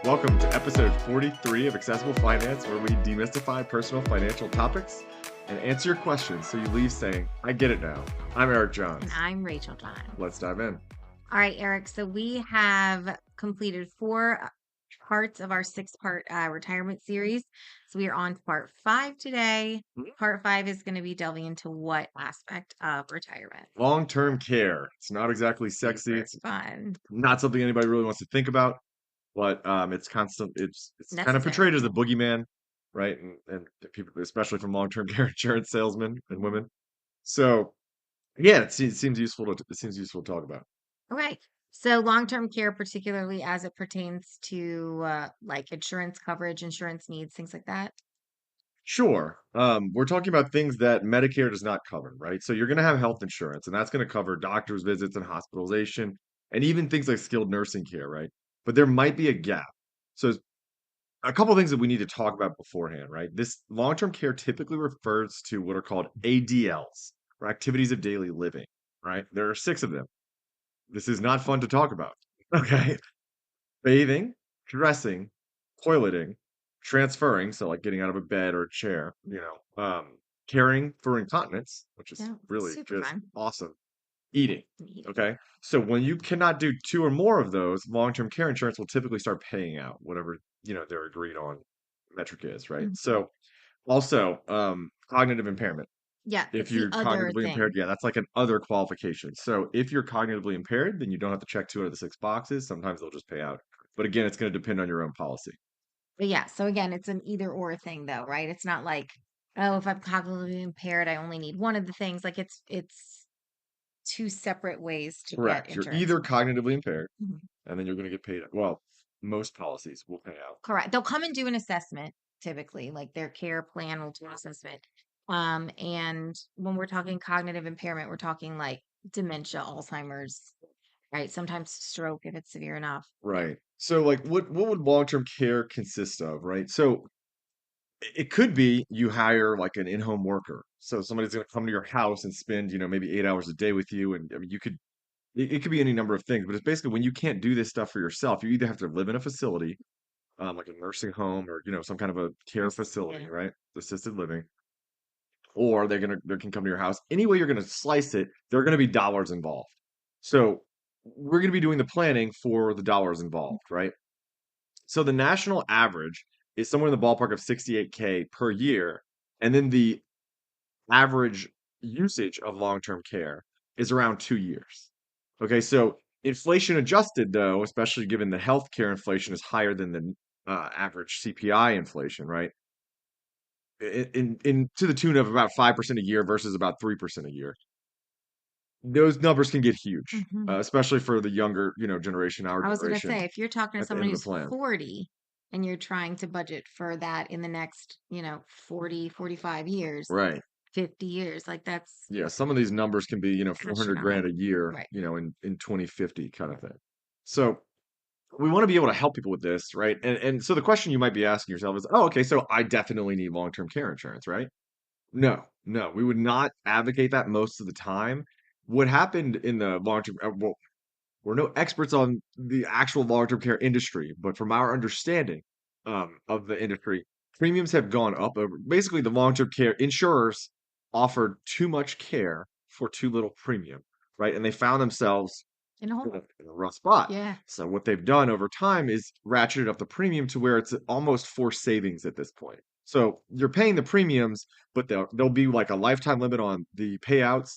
Welcome to episode 43 of Accessible Finance, where we demystify personal financial topics and answer your questions so you leave saying, I get it now. I'm Eric And Johns. I'm Rachel John. Let's dive in. All right, Eric. So we have completed four parts of our six-part retirement series. So we are on part 5 today. Part 5 is going to be delving into what aspect of retirement. Long-term care. It's not exactly sexy. Super It's fun. not something anybody really wants to think about, but it's constant. It's kind of Necessary. portrayed as the boogeyman, right? And people, especially from long-term care insurance salesmen and women. So yeah, it seems useful to talk about. All right. So long-term care, particularly as it pertains to like insurance coverage, insurance needs, things like that. Sure. We're talking about things that Medicare does not cover, right? So you're going to have health insurance, and that's going to cover doctor's visits and hospitalization, and even things like skilled nursing care, right? But there might be a gap. So a couple of things that we need to talk about beforehand, right? This long-term care typically refers to what are called ADLs, or activities of daily living, right? There are 6 of them. This is not fun to talk about. Okay. Bathing, dressing, toileting, transferring, so like getting out of a bed or a chair, caring for incontinence, which is Yeah, really super just fun. awesome. Eating. Neat. Okay. So when you cannot do 2 or more of those, long-term care insurance will typically start paying out whatever, their agreed on metric is, right? Mhm. So also, cognitive impairment. Yeah, If it's the you're other cognitively impaired, thing. yeah, that's like an other qualification. So if you're cognitively impaired, then you don't have to check 2 out of the 6 boxes. Sometimes they'll just pay out. But again, it's going to depend on your own policy. But yeah, so again, it's an either or thing though, right? It's not like, oh, if I'm cognitively impaired, I only need one of the things. Like it's two separate ways to get Correct. You're insurance. either cognitively impaired, Mhm. and then you're going to get paid. Well, most policies will pay out. Correct. They'll come and do an assessment typically, like their care plan will do an assessment. And when we're talking cognitive impairment, we're talking like dementia, Alzheimer's, right? Sometimes stroke if it's severe enough. Yeah. Right. So, like, what would long-term care consist of, right? So, it could be you hire like an in-home worker. So somebody's going to come to your house and spend, maybe 8 hours a day with you, and I mean, it could be any number of things. But it's basically when you can't do this stuff for yourself, you either have to live in a facility, like a nursing home or some kind of a care facility, Yeah. right? Assisted living, or they can come to your house. Any way you're gonna slice it, there are gonna be dollars involved. So we're gonna be doing the planning for the dollars involved, right? So the national average is somewhere in the ballpark of 68K per year, and then the average usage of long-term care is around 2 years. Okay, so inflation adjusted though, especially given the healthcare inflation is higher than the average CPI inflation, right? In to the tune of about 5% a year versus about 3% a year. Those numbers can get huge, Mhm. especially for the younger, generation, our I was gonna generation, say, if you're talking to at the someone end of the who's plan. 40 and you're trying to budget for that in the next, 40, 45 years, Right. 50 years, like that's Yeah, some of these numbers can be, 400 grand astronomical. a year, Right. in 2050 kind of thing. So we want to be able to help people with this, right? And so the question you might be asking yourself is, oh, okay, so I definitely need long-term care insurance, right? No, no, we would not advocate that most of the time. What happened in the long-term, well, we're no experts on the actual long-term care industry, but from our understanding of the industry, premiums have gone up. Basically, the long-term care insurers offered too much care for too little premium, right? And they found themselves In a in whole, in a rough spot. yeah. So what they've done over time is ratcheted up the premium to where it's almost forced savings at this point. So you're paying the premiums, but there'll be like a lifetime limit on the payouts,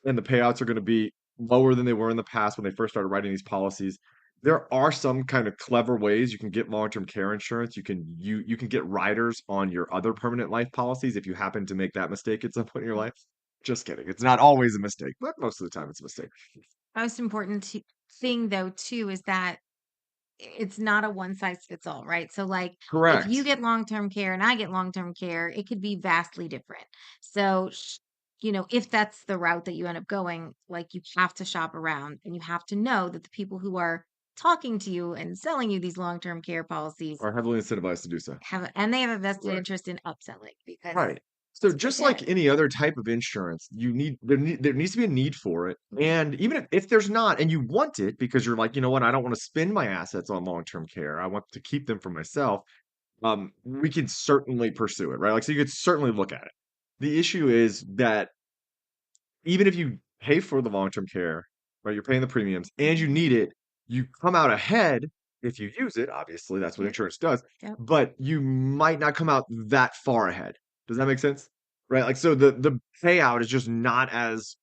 and the payouts are going to be lower than they were in the past when they first started writing these policies. There are some kind of clever ways you can get long-term care insurance. You can get riders on your other permanent life policies if you happen to make that mistake at some point in your life. Just kidding. It's not always a mistake, but most of the time it's a mistake. Most important thing though too is that it's not a one size fits all, right? So like if you Correct. get long-term care and I get long-term care, it could be vastly different. So if that's the route that you end up going, like you have to shop around and you have to know that the people who are talking to you and selling you these long-term care policies Are heavily incentivized to do so. and they have a vested Right. interest in upselling because Right. So That's just it. like any other type of insurance, there needs to be a need for it. And even if there's not, and you want it because you're like, you know what, I don't want to spend my assets on long-term care. I want to keep them for myself. We can certainly pursue it, right? Like, so you could certainly look at it. The issue is that even if you pay for the long-term care, right, you're paying the premiums and you need it, you come out ahead if you use it. Obviously, that's what Yep. insurance does, Yep. but you might not come out that far ahead. Does that make sense? Right? Like, so the payout is just not as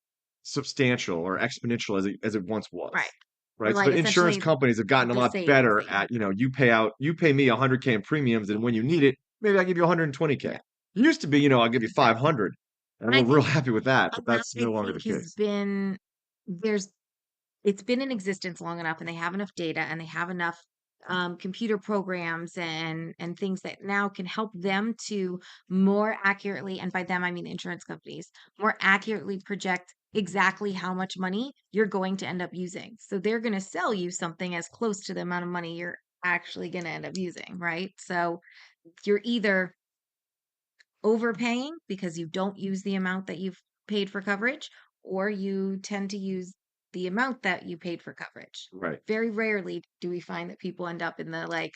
substantial or exponential as it once Right. was. You're Right. like But insurance essentially companies have gotten a the lot same, the better same. at, you pay me 100K in premiums, and when you need it, maybe I give you 120K. Yeah. It used to be, I'll give you Exactly. 500, and And I we're real think happy with that, but and that that's I no longer the think has case. been there's it's been in existence long enough and they have enough data and they have enough computer programs and things that now can help them to more accurately, and by them I mean insurance companies, more accurately project exactly how much money you're going to end up using. So they're going to sell you something as close to the amount of money you're actually going to end up using, right? So you're either overpaying because you don't use the amount that you've paid for coverage, or you tend to use the amount that you paid for coverage. Right. Very rarely do we find that people end up in the like,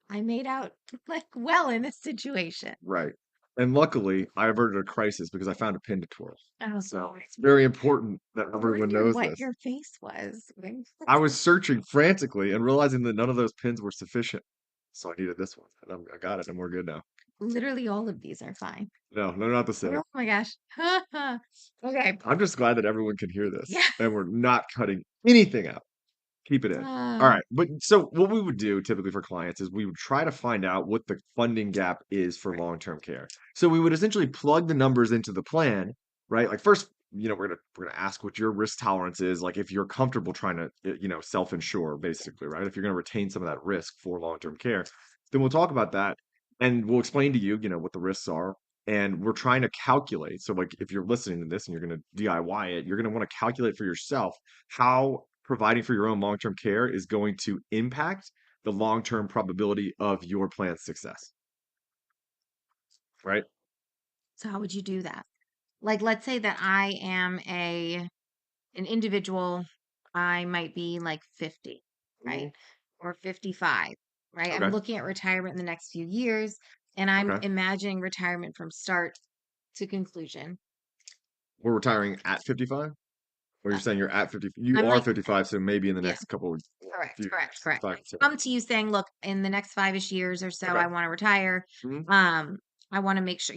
I made out like well in this situation. Right. And luckily, I averted a crisis because I found a pin to twirl. Oh, So God. it's very important that I everyone wondered knows what this. your face was. I was searching frantically and realizing that none of those pins were sufficient. So I needed this one. And I got it, and we're good now. Literally all of these are fine. No, they're not the same. Oh my gosh. Okay. I'm just glad that everyone can hear this, Yeah. and we're not cutting anything out. Keep it in. All Uh, right. But so what we would do typically for clients is we would try to find out what the funding gap is for right. long-term care. So we would essentially plug the numbers into the plan, right? Like first, we're gonna ask what your risk tolerance is, like if you're comfortable trying to, self-insure, basically, right? If you're gonna retain some of that risk for long-term care, then we'll talk about that and we'll explain to you, what the risks are. And we're trying to calculate. So, like, if you're listening to this and you're going to DIY it, you're going to want to calculate for yourself how providing for your own long-term care is going to impact the long-term probability of your plan's success, right? So how would you do that? Like, let's say that I am an individual, I might be like 50, right? Mhm. Or 55, right? I'm Okay. looking at retirement in the next few years and I'm Okay. imagining retirement from start to conclusion. We're retiring at 55? Or you're Uh, saying you're at 50? You I'm are like, 55, so maybe in the yeah, next couple of correct, few correct, years, correct. 5 Like to 10. come to you saying, look, in the next 5-ish years or so, Okay. I want to retire. Mhm. Um, I want to make sure,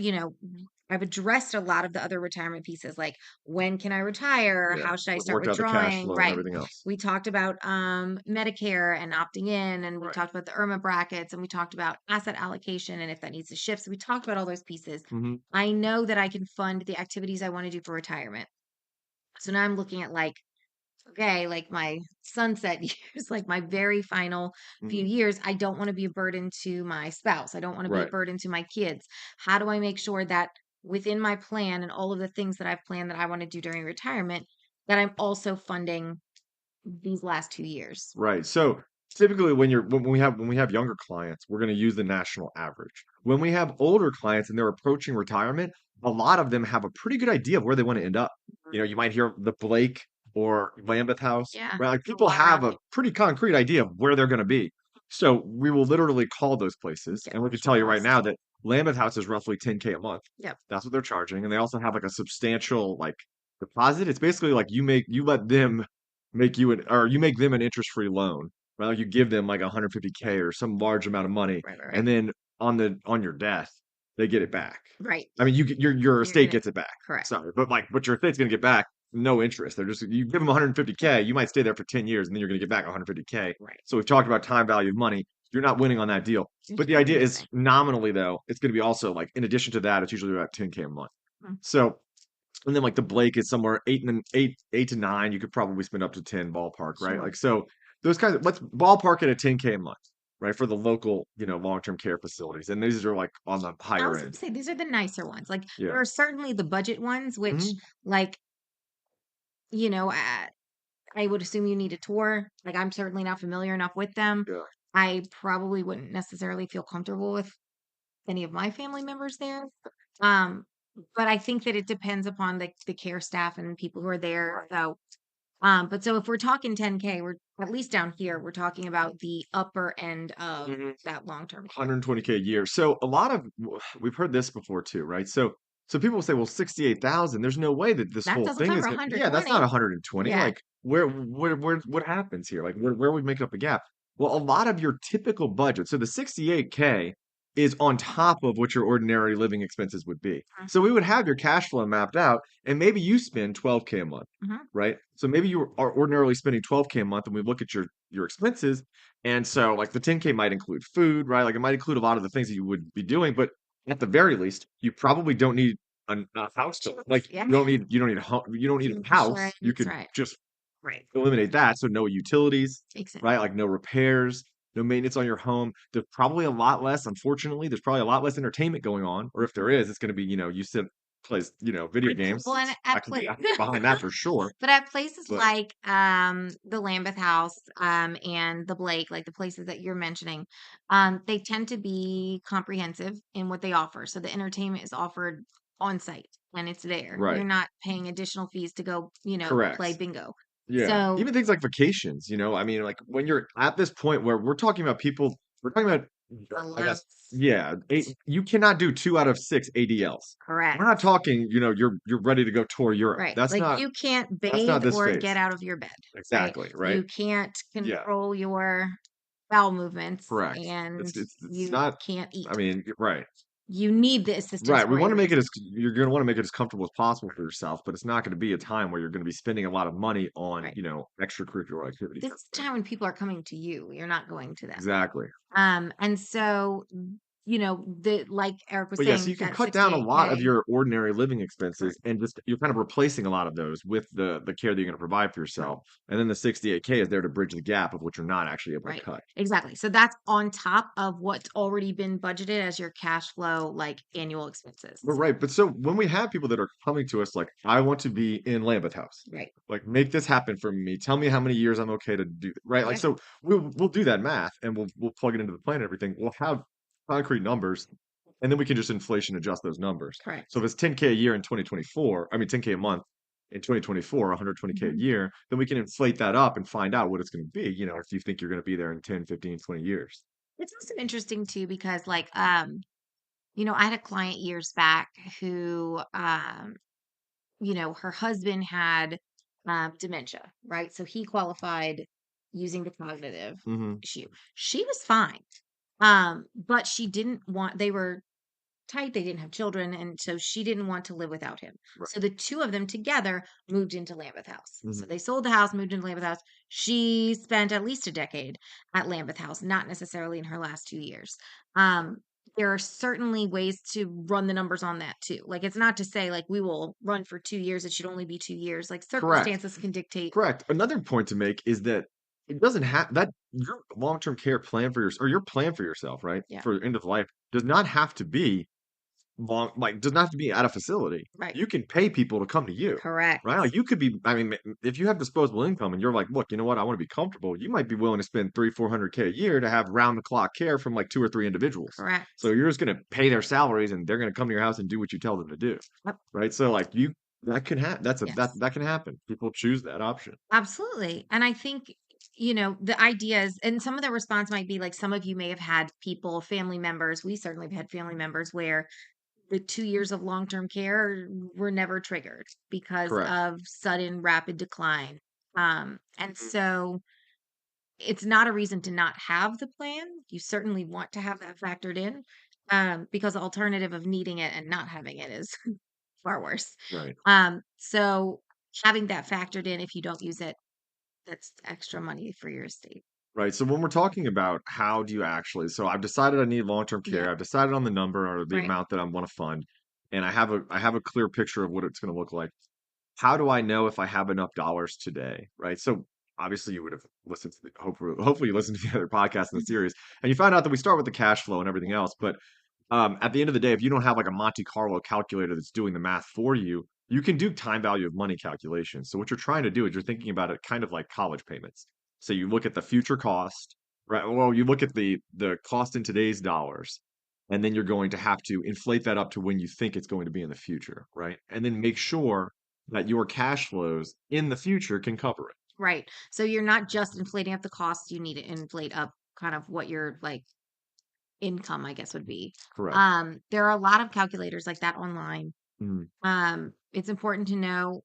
I've addressed a lot of the other retirement pieces, like when can I retire? Yeah. How should I We've start worked out the cash withdrawing? flow and Right. everything else. We talked about Medicare and opting in, and we Right. talked about the IRMA brackets, and we talked about asset allocation and if that needs to shift. So we talked about all those pieces. Mhm. I know that I can fund the activities I want to do for retirement. So now I'm looking at like, okay, like my sunset years, like my very final few Mhm. years, I don't want to be a burden to my spouse. I don't want to be a Right. burden to my kids. How do I make sure that within my plan and all of the things that I've planned that I want to do during retirement, that I'm also funding these last 2 years? Right. So typically when we have younger clients, we're going to use the national average. When we have older clients and they're approaching retirement, a lot of them have a pretty good idea of where they want to end up. Mhm. You might hear the Blake or Lambeth House, Yeah, right? Like a people lot have around a me. pretty concrete idea of where they're going to be. So we will literally call those places, Get and we can actual tell you right cost. now that Lambeth House is roughly 10K a month. Yep. That's what they're charging, and they also have like a substantial like deposit. It's basically like you let them or you make them an interest-free loan, right? Like you give them like 150K or some large amount of money, Right, right, and right. then on your death, they get it back. Right. I mean, your You're estate gonna gets it back. correct. Sorry, but your estate's gonna get back no interest. They're just you give them 150K, you might stay there for 10 years, and then you're gonna get back 150K. Right. So we've talked about time value of money. You're not winning on that deal. You're But just the idea is losing. nominally though, it's gonna be also like in addition to that, it's usually about 10K a month. Mm. So and then like the Blake is somewhere eight to nine. You could probably spend up to 10 ballpark, right? Sure. Like so those kinds of let's ballpark it at 10K a month, right? For the local, long-term care facilities. And these are like on the I higher was gonna end. say these are the nicer ones. Like Yeah. there are certainly the budget ones, which Mhm. like, you know, uh, I would assume you need a tour. Like I'm certainly not familiar enough with them. Yeah. I probably wouldn't necessarily feel comfortable with any of my family members there. Um, but I think that it depends upon the care staff and people who are there. So, but so if we're talking 10K, we're at least down here, we're talking about the upper end of Mhm. that long-term care. 120K a year. So a lot of we've heard this before too, right? So people will say, well, 68,000, there's no way that this That whole doesn't thing cover is gonna, yeah, that's not 120. 120. Yeah. Like where what happens here? Like where are we making up a gap? Well, a lot of your typical budget, so the 68K is on top of what your ordinary living expenses would be. Mhm, So we would have your cash flow mapped out, and maybe you spend 12K a month, mhm. right? So maybe you are ordinarily spending 12K a month, and we look at your expenses, and so like the 10K might include food, right? Like it might include a lot of the things that you would be doing, but at the very least, you probably don't need a house to like Yeah. you don't need a home, you don't need a house. You Insurance, could right. just Right. eliminate that. So no utilities, Exactly. right? Like no repairs, no maintenance on your home. There's probably a lot less, unfortunately, there's probably a lot less entertainment going on. Or if there is, it's going to be, you sit, plays, video games. Well, and at I can get behind that for sure. but at places But like, the Lambeth House, and the Blake, like the places that you're mentioning, they tend to be comprehensive in what they offer. So the entertainment is offered on site and it's there. You're right. not paying additional fees to go, play Correct. bingo. Yeah. So Even things like vacations, I mean, like when you're at this point where we're talking about people, we're talking about, I guess, allowance, yeah, you cannot do 2 out of 6 ADLs. We're not correct. talking, you're ready to go tour Europe. Right. That's Like not you can't that's not bathe this or get phase. out of your bed, right? Exactly, right? You can't Yeah, control your bowel movements correct. and It's you not, can't I eat. mean, right. You need the assistance Right. We for a want to make it reason. as you're going to want to make it as comfortable as possible for yourself, but it's not going to be a time where you're going to be spending a lot of money on, Right. extracurricular activities. This is the time when people are coming to you. You're not going to them. Exactly. And so, the like Eric was But yeah, so saying, you can that cut down a lot of 68K. your ordinary living expenses Correct. and just you're kind of replacing a lot of those with the care that you're going to provide for Correct. yourself. And then the 68K is there to bridge the gap of what you're not actually able to Right. cut. Exactly. So that's on top of what's already been budgeted as your cash flow, like annual But expenses. right, but so when we have people that are coming to us like, I want to be in Lambeth House, Right. like make this happen for me. Tell me how many years I'm okay to do, right? Like Yeah. so we'll do that math and we'll plug it into the plan and everything. We'll have concrete numbers and then we can just inflation adjust those numbers. So Correct. if it's 10K a year in 2024, I mean 10K a month in 2024, 120K a Mhm. year, then we can inflate that up and find out what it's going to be, if you think you're going to be there in 10, 15, 20 years. It's also interesting too because like I had a client years back who her husband had dementia, right? So he qualified using the cognitive Hmm. issue. She was fine. But she didn't want they were tight, they didn't have children, and so she didn't want to live without him. Right. So the two of them together moved into Lambeth House. So Hmm. they sold the house, moved into Lambeth House. She spent at least a decade at Lambeth House, not necessarily in her last 2 years. Um, there are certainly ways to run the numbers on that too. Like it's not to say like we will run for 2 years, it should only be 2 years. Like Correct. circumstances can dictate. Correct. Another point to make is that it doesn't have that your long-term care plan for your or your plan for yourself, right? Yeah, For end of life does not have to be does not have to be at a facility. right. You can pay people to come to you, right? Correct. Like you could be, I mean, if you have disposable income and you're like, look, you know what, I want to be comfortable, you might be willing to spend 300-400K a year to have round the clock care from like 2 or 3 individuals. So Correct. you're just gonna pay their salaries and they're gonna come to your house and do what you tell them to do. Yep. Right. So like you that can happen. Yes. That can happen. People choose that option. Absolutely. And I think, the idea is, and some of the response might be like some of you may have had people, family members. We certainly have had family members where the 2 years of long term care were never triggered because Correct. of sudden rapid decline. And Mhm. so it's not a reason to not have the plan. You certainly want to have that factored in, because the alternative of needing it and not having it is far worse. Right. So having that factored in if you don't use it, that's extra money for your estate. Right. So when we're talking about how do you actually, so I've decided I need long-term Yeah, care. I've decided on the number or the right. amount that I want to fund, and I have a clear picture of what it's going to look like. How do I know if I have enough dollars today? Right. So obviously you would have listened to hopefully you listened to the other podcasts in the series and you found out that we start with the cash flow and everything else. But at the end of the day, if you don't have like a Monte Carlo calculator that's doing the math for you, you can do time value of money calculations. So what you're trying to do is you're thinking about it kind of like college payments. So you look at the future cost, right? Well, you look at the cost in today's dollars, and then you're going to have to inflate that up to when you think it's going to be in the future, right? And then make sure that your cash flows in the future can cover it. Right. So you're not just inflating up the costs, you need to inflate up kind of what your like income, I guess, would be. Correct. There are a lot of calculators like that online. Mm, It's important to know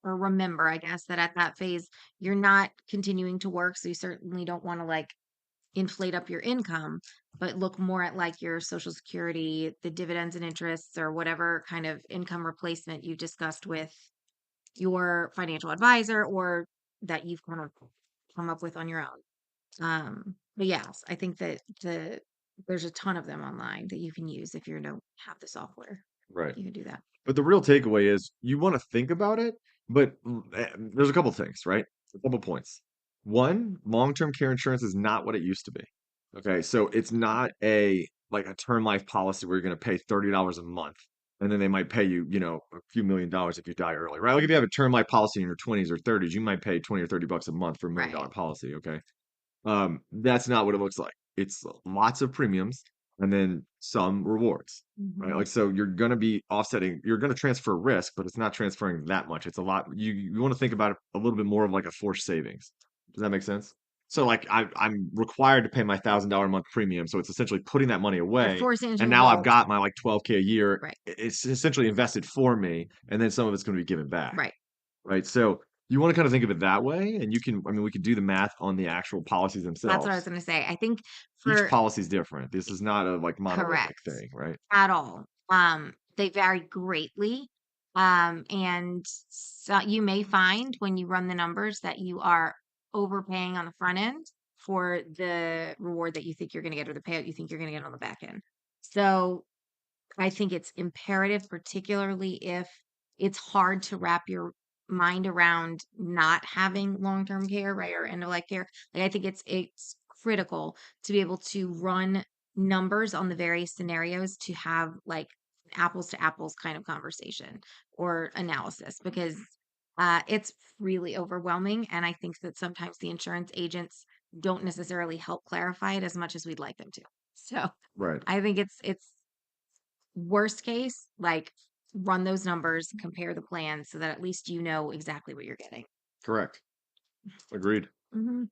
or remember, I guess, that at that phase, you're not continuing to work. So you certainly don't want to like inflate up your income, but look more at like your social security, the dividends and interests, or whatever kind of income replacement you discussed with your financial advisor or that you've kind of come up with on your own. But yes, I think that there's a ton of them online that you can use if you don't have the software. right. You can do that. But the real takeaway is you want to think about it, but there's a couple things, right? A couple points. One, long-term care insurance is not what it used to be. Okay, so it's not a like a term life policy where you're going to pay $30 a month and then they might pay you, a few $1 million if you die early, right? Like if you have a term life policy in your 20s or 30s, you might pay 20 or $30 a month for $1 million Right. policy, okay? That's not what it looks like. It's lots of premiums and then some rewards, right? Hmm. Like, so you're going to be offsetting, you're going to transfer risk, but it's not transferring that much. It's a lot. You want to think about it a little bit more of like a forced savings. Does that make sense? So like I'm required to pay my $1,000 a month premium. So it's essentially putting that money You're away. forcing And into a now I've vault. got my like 12K a year. Right. It's essentially invested for me. And then some of it's going to be given back, Right. right? So you want to kind of think of it that way. And you can, I mean, we could do the math on the actual policies That's what I was themselves. going to say. I think Each for policy is different. This is not a like monolithic correct thing, right? at all. They vary greatly. And so you may find when you run the numbers that you are overpaying on the front end for the reward that you think you're going to get or the payout you think you're going to get on the back end. So I think it's imperative, particularly if it's hard to wrap your mind around not having long-term care, right, or end of life care. Like I think it's critical to be able to run numbers on the various scenarios to have like apples to apples kind of conversation or analysis because it's really overwhelming. And I think that sometimes the insurance agents don't necessarily help clarify it as much as we'd like them to. So Right. I think it's worst case, like run those numbers, compare the plans so that at least you know exactly what you're getting. Correct. Agreed. Hmm.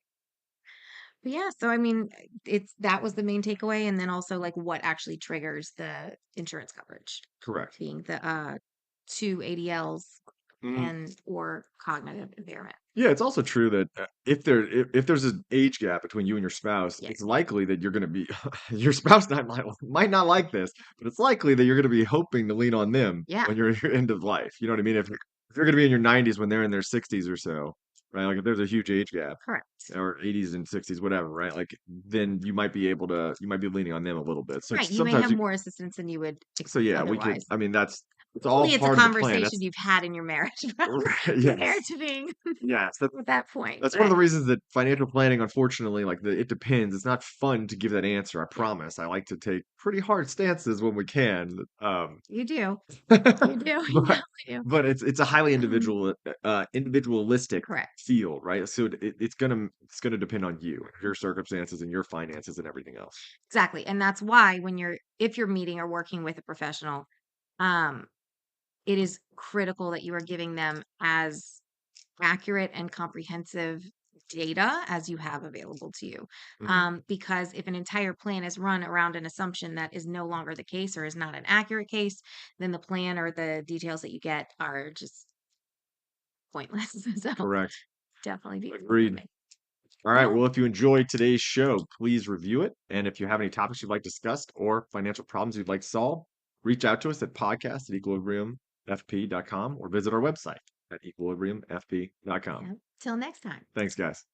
But yeah, so I mean, it's that was the main takeaway, and then also like what actually triggers the insurance coverage, Correct. being the two ADLs Mhm. and or cognitive impairment. Yeah, it's also true that if there's an age gap between you and your spouse, Yeah, it's likely that you're going to be your spouse might not like this, but it's likely that you're going to be hoping to lean on them yeah, when you're in your end of life. You know what I mean? If you're going to be in your 90s when they're in their 60s or so, right? Like if there's a huge age gap, correct. or 80s and 60s, whatever, right? Like then you might be leaning on them a little bit. So Right, you may sometimes have you, more assistance than you would so yeah, we could. otherwise. I mean, it's all Hopefully, it's a part of the plan. conversation That's you've had in your marriage prior yes, to being yes. at that point. That's one of But the reasons that financial planning, unfortunately, like it depends. It's not fun to give that answer. I yeah, promise. I like to take pretty hard stances when we can. you do. You but do. You definitely do. it's a highly Um, individualistic correct. field, right? So it's gonna depend on you, your circumstances, and your finances, and everything else. Exactly. And that's why when if you're meeting or working with a professional, um, it is critical that you are giving them as accurate and comprehensive data as you have available to you. Hmm. Because if an entire plan is run around an assumption that is no longer the case or is not an accurate case, then the plan or the details that you get are just pointless. So Correct. definitely be Agreed. informative. All right. Yeah. Well, if you enjoyed today's show, please review it. And if you have any topics you'd like discussed or financial problems you'd like solved, reach out to us at podcast@equilibriumfp.com or visit our website at equilibriumfp.com. Yeah. Till next time. Thanks, guys.